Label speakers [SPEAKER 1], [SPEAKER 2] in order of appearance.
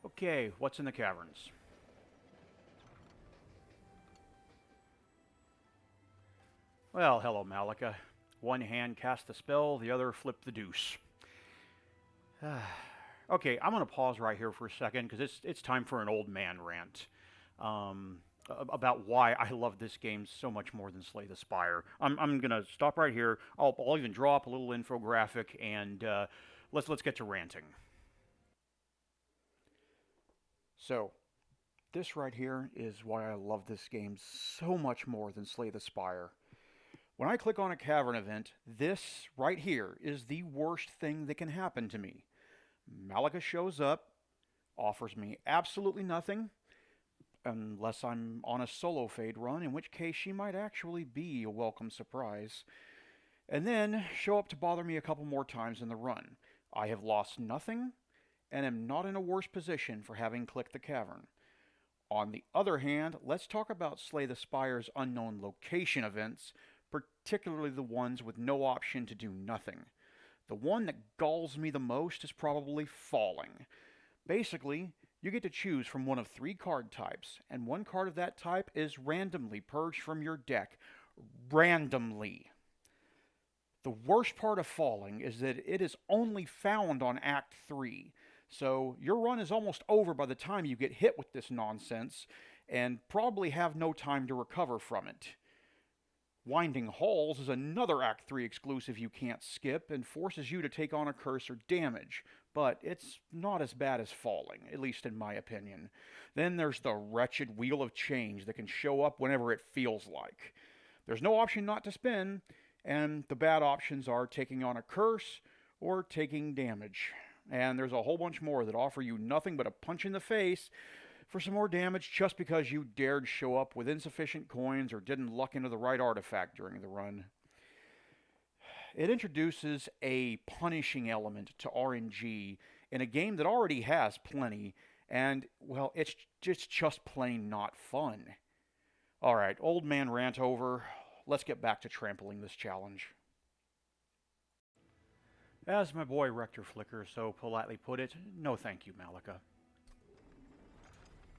[SPEAKER 1] Okay, what's in the caverns? Well, hello, Malika. One hand cast the spell, the other flipped the deuce. Okay, I'm gonna pause right here for a second because it's time for an old man rant about why I love this game so much more than Slay the Spire. I'm gonna stop right here. I'll even draw up a little infographic and let's get to ranting. So this right here is why I love this game so much more than Slay the Spire. When I click on a cavern event, this right here is the worst thing that can happen to me. Malika shows up, offers me absolutely nothing, unless I'm on a solo fade run, in which case she might actually be a welcome surprise, and then show up to bother me a couple more times in the run. I have lost nothing, and am not in a worse position for having clicked the cavern. On the other hand, let's talk about Slay the Spire's unknown location events, particularly the ones with no option to do nothing. The one that galls me the most is probably falling. Basically, you get to choose from one of three card types, and one card of that type is randomly purged from your deck. Randomly. The worst part of falling is that it is only found on Act 3, so your run is almost over by the time you get hit with this nonsense, and probably have no time to recover from it. Winding Halls is another Act 3 exclusive you can't skip and forces you to take on a curse or damage, but it's not as bad as Falling, at least in my opinion. Then there's the wretched Wheel of Change that can show up whenever it feels like. There's no option not to spin, and the bad options are taking on a curse or taking damage. And there's a whole bunch more that offer you nothing but a punch in the face for some more damage just because you dared show up with insufficient coins or didn't luck into the right artifact during the run. It introduces a punishing element to RNG in a game that already has plenty, and, well, it's just plain not fun. Alright, old man rant over. Let's get back to trampling this challenge. As my boy Rector Flicker so politely put it, no thank you, Malika.